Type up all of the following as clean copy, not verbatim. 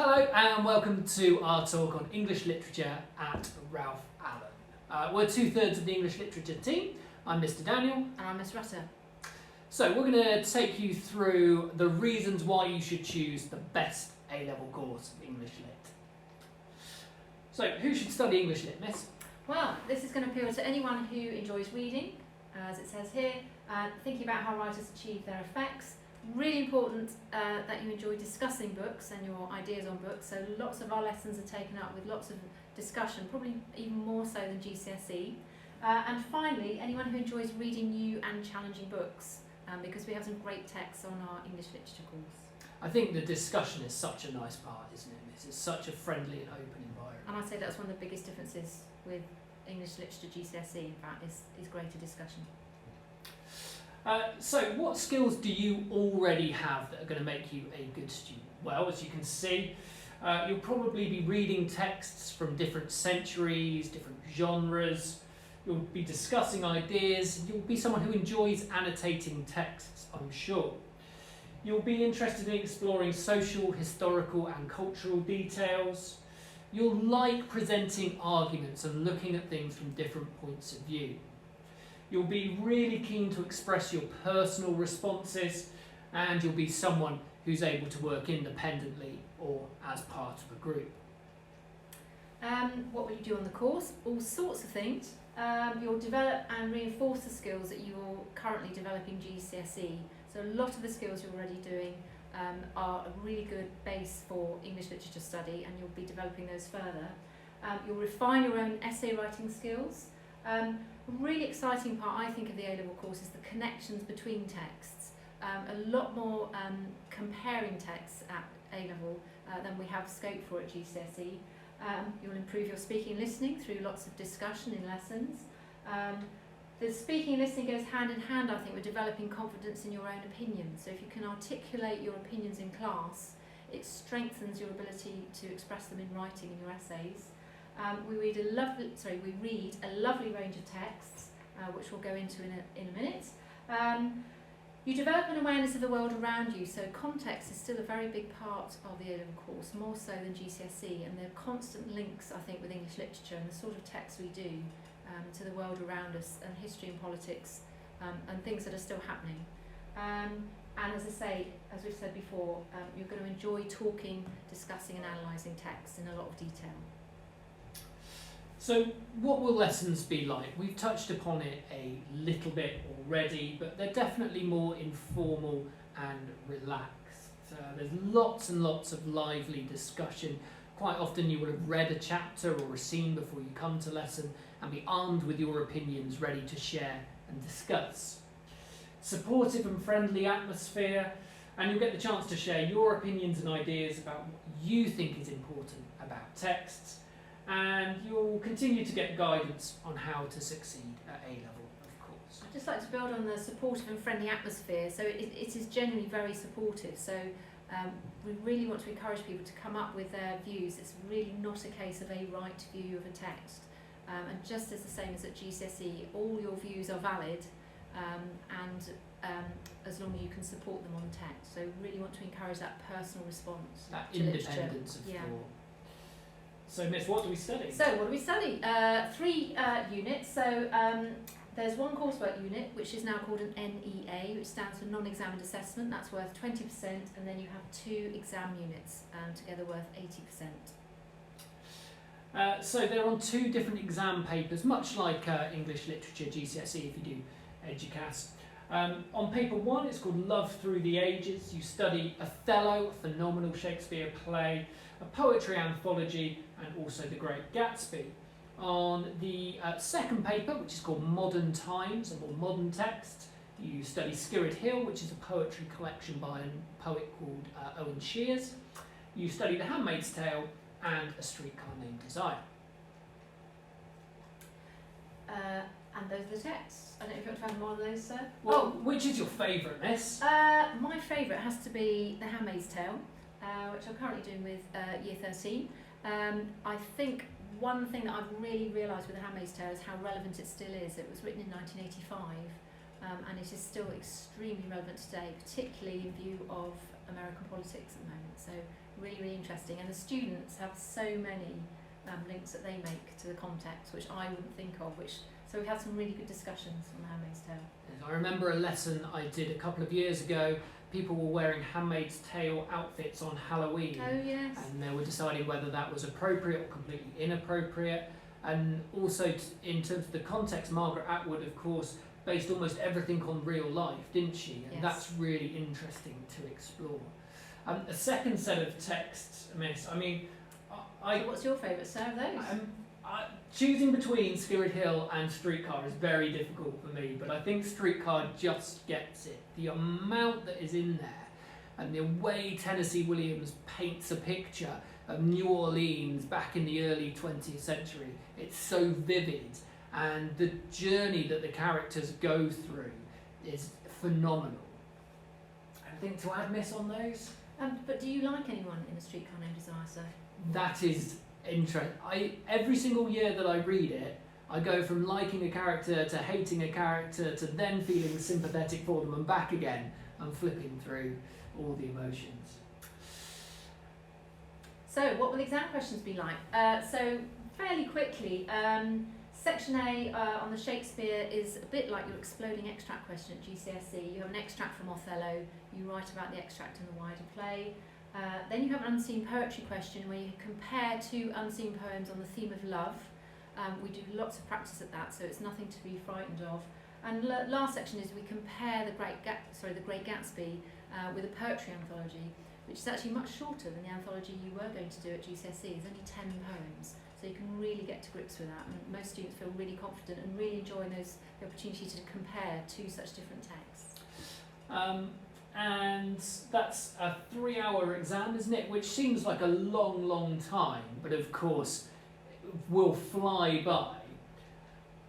Hello and welcome to our talk on English literature at Ralph Allen. We're two-thirds of the English literature team. I'm Mr. Daniel. And I'm Miss Rutter. So we're going to take you through the reasons why you should choose the best A-level course of English Lit. So who should study English Lit, Miss? Well, this is going to appeal to anyone who enjoys reading, as it says here, thinking about how writers achieve their effects. Really important that you enjoy discussing books and your ideas on books, so lots of our lessons are taken up with lots of discussion, probably even more so than GCSE. And finally, anyone who enjoys reading new and challenging books, because we have some great texts on our English literature course. I think the discussion is such a nice part, isn't it, Miss? It's such a friendly and open environment. And I'd say that's one of the biggest differences with English literature GCSE, in fact, is greater discussion. So what skills do you already have that are going to make you a good student? Well, as you can see, you'll probably be reading texts from different centuries, different genres. You'll be discussing ideas. You'll be someone who enjoys annotating texts, I'm sure. You'll be interested in exploring social, historical and cultural details. You'll like presenting arguments and looking at things from different points of view. You'll be really keen to express your personal responses, and you'll be someone who's able to work independently or as part of a group. What will you do on the course? All sorts of things. You'll develop and reinforce the skills that you're currently developing GCSE. So a lot of the skills you're already doing are a really good base for English literature study, and you'll be developing those further. You'll refine your own essay writing skills. A really exciting part, I think, of the A-level course is the connections between texts. A lot more comparing texts at A-level than we have scope for at GCSE. You'll improve your speaking and listening through lots of discussion in lessons. The speaking and listening goes hand in hand, I think, with developing confidence in your own opinions. So if you can articulate your opinions in class, it strengthens your ability to express them in writing in your essays. We read a lovely range of texts, which we'll go into in a minute. You develop an awareness of the world around you, so context is still a very big part of the A-level course, more so than GCSE, and there are constant links, I think, with English literature and the sort of texts we do to the world around us, and history and politics, and things that are still happening. And as I say, as we've said before, you're going to enjoy talking, discussing and analysing texts in a lot of detail. So what will lessons be like? We've touched upon it a little bit already, but they're definitely more informal and relaxed. There's lots and lots of lively discussion. Quite often you will have read a chapter or a scene before you come to lesson and be armed with your opinions ready to share and discuss. Supportive and friendly atmosphere, and you'll get the chance to share your opinions and ideas about what you think is important about texts. And you'll continue to get guidance on how to succeed at A-level, of course. I'd just like to build on the supportive and friendly atmosphere. So it is generally very supportive. So we really want to encourage people to come up with their views. It's really not a case of a right view of a text. And just as the same as at GCSE, all your views are valid, and as long as you can support them on text. So we really want to encourage that personal response. That to independence of thought. So, Miss, what do we study? So, what do we study? 3 units. So, there's one coursework unit, which is now called an NEA, which stands for non-examined assessment. That's worth 20%, and then you have 2 exam units, together worth 80%. So they're on 2 different exam papers, much like English Literature GCSE if you do EDUCAS. On paper 1, it's called Love Through the Ages. You study Othello, a phenomenal Shakespeare play, a poetry anthology, and also The Great Gatsby. On the second paper, which is called Modern Times, a more modern text, you study Skirrid Hill, which is a poetry collection by a poet called Owen Shears. You study The Handmaid's Tale and A Streetcar Named Desire. And those are the texts. I don't know if you want to have more of those, sir. Well, which is your favourite, Miss? My favourite has to be The Handmaid's Tale, which I'm currently doing with Year 13. I think one thing that I've really realised with The Handmaid's Tale is how relevant it still is. It was written in 1985, and it is still extremely relevant today, particularly in view of American politics at the moment. So really, really interesting. And the students have so many links that they make to the context, which I wouldn't think of. So we've had some really good discussions on The Handmaid's Tale. I remember a lesson I did a couple of years ago. People were wearing Handmaid's Tale outfits on Halloween. Oh yes. And they were deciding whether that was appropriate or completely inappropriate. And also in terms of the context, Margaret Atwood, of course, based almost everything on real life, didn't she? And Yes. that's really interesting to explore. A second set of texts, Miss, I mean, So what's your favourite set of those? choosing between Skirrid Hill and Streetcar is very difficult for me, but I think Streetcar just gets it. The amount that is in there and the way Tennessee Williams paints a picture of New Orleans back in the early 20th century, it's so vivid, and the journey that the characters go through is phenomenal. Anything to add, Miss, on those? But do you like anyone in A Streetcar Named Desire, sir? That is interesting. Every single year that I read it, I go from liking a character to hating a character to then feeling sympathetic for them and back again. I'm flipping through all the emotions. So what will the exam questions be like? So fairly quickly, Section A on the Shakespeare is a bit like your exploding extract question at GCSE. You have an extract from Othello, you write about the extract in the wider play. Then you have an unseen poetry question where you compare two unseen poems on the theme of love. We do lots of practice at that, so it's nothing to be frightened of. And last section is we compare the Great Gatsby with a poetry anthology, which is actually much shorter than the anthology you were going to do at GCSE. It's only 10 poems, so you can really get to grips with that. And most students feel really confident and really enjoy the opportunity to compare two such different texts. And that's a 3-hour exam, isn't it? Which seems like a long, long time, but of course will fly by.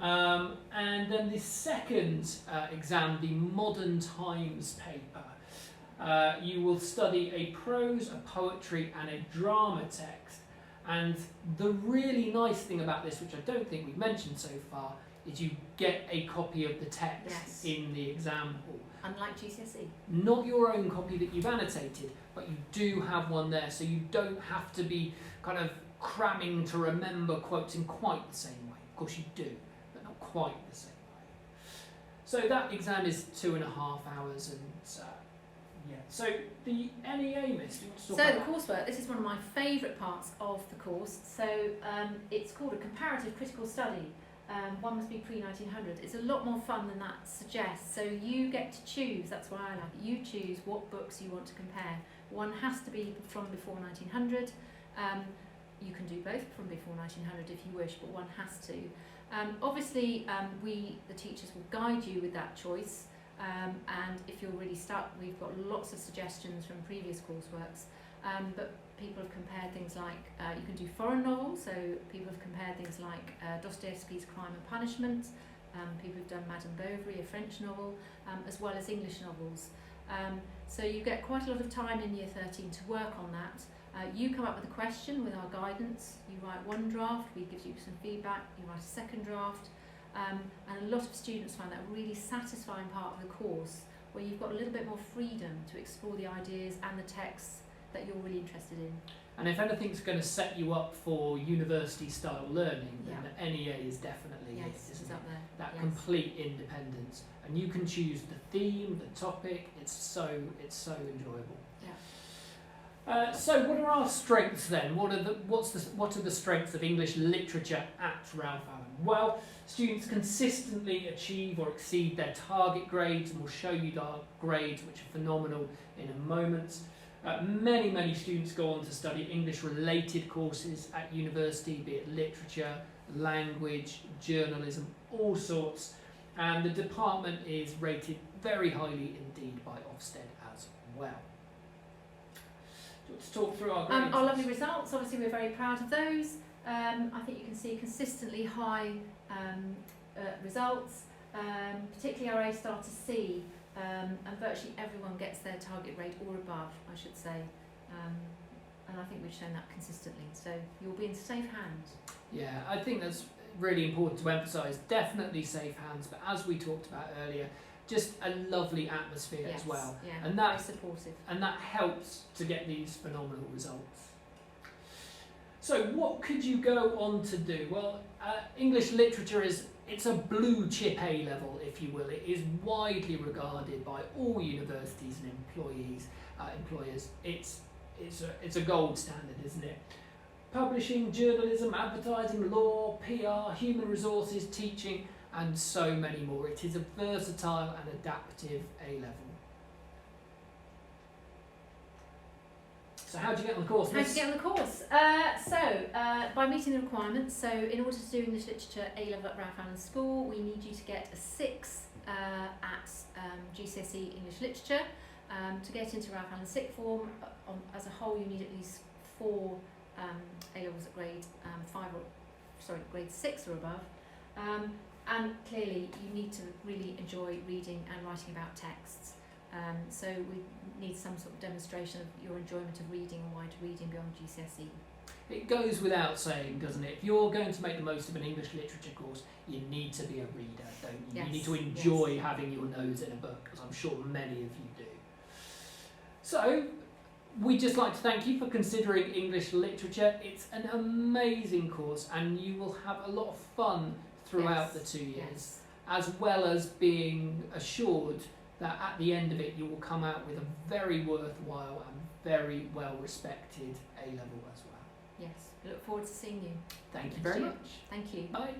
And then the second exam, the Modern Times paper, you will study a prose, a poetry and a drama text. And the really nice thing about this, which I don't think we've mentioned so far, is you get a copy of the text Yes. in the exam hall. Unlike GCSE. Not your own copy that you've annotated, but you do have one there, so you don't have to be kind of cramming to remember quotes in quite the same way. Of course you do, but not quite the same way. So that exam is 2.5 hours, and yeah. So the NEA, Miss, do you want to talk So about the that? coursework, this is one of my favourite parts of the course. So it's called a comparative critical study. One must be pre-1900. It's a lot more fun than that suggests. So you get to choose, that's why I like it, you choose what books you want to compare. One has to be from before 1900. You can do both from before 1900 if you wish, but one has to. Obviously, we, the teachers, will guide you with that choice. And if you're really stuck, we've got lots of suggestions from previous courseworks. But people have compared things like, you can do foreign novels, so people have compared things like Dostoevsky's Crime and Punishment, people have done Madame Bovary, a French novel, as well as English novels. So you get quite a lot of time in Year 13 to work on that. You come up with a question with our guidance, you write one draft, we give you some feedback, you write a second draft, and a lot of students find that a really satisfying part of the course, where you've got a little bit more freedom to explore the ideas and the texts that you're really interested in. And if anything's going to set you up for university-style learning, then Yeah. the NEA is definitely it, Yes, isn't it's it? up there. That Yes. complete independence, and you can choose the theme, the topic. It's so enjoyable. Yeah. So what are our strengths then? What are the strengths of English literature at Ralph Allen? Well, students consistently achieve or exceed their target grades, and we'll show you our grades, which are phenomenal, in a moment. Many students go on to study English-related courses at university, be it literature, language, journalism, all sorts. And the department is rated very highly indeed by Ofsted as well. Do you want to talk through our grades? Our lovely results, obviously we're very proud of those. I think you can see consistently high results, particularly our A-star to C. And virtually everyone gets their target rate or above, I should say, and I think we've shown that consistently, so you'll be in safe hands. Yeah, I think that's really important to emphasise. Definitely safe hands, but as we talked about earlier, just a lovely atmosphere Yes, as well. yeah, And very that supportive. and that helps to get these phenomenal results. So what could you go on to do? Well, English literature it's a blue chip A level, if you will. It is widely regarded by all universities and employers. It's a gold standard, isn't it? Publishing, journalism, advertising, law, PR, human resources, teaching, and so many more. It is a versatile and adaptive A level. So how do you get on the course? How to get on the course? By meeting the requirements. So in order to do English Literature A level at Ralph Allen School, we need you to get a 6 at GCSE English Literature. To get into Ralph Allen Sixth Form, as a whole, you need at least 4 A levels at grade 6 or above. And clearly, you need to really enjoy reading and writing about texts. So we need some sort of demonstration of your enjoyment of reading and why to reading beyond GCSE. It goes without saying, doesn't it? If you're going to make the most of an English literature course, you need to be a reader, don't you? Yes, You need to enjoy having your nose in a book, as I'm sure many of you do. So, we'd just like to thank you for considering English literature. It's an amazing course, and you will have a lot of fun throughout the 2 years, as well as being assured that at the end of it you will come out with a very worthwhile and very well respected A level as well. Yes, we look forward to seeing you. Thank you very much. Thank you. Bye.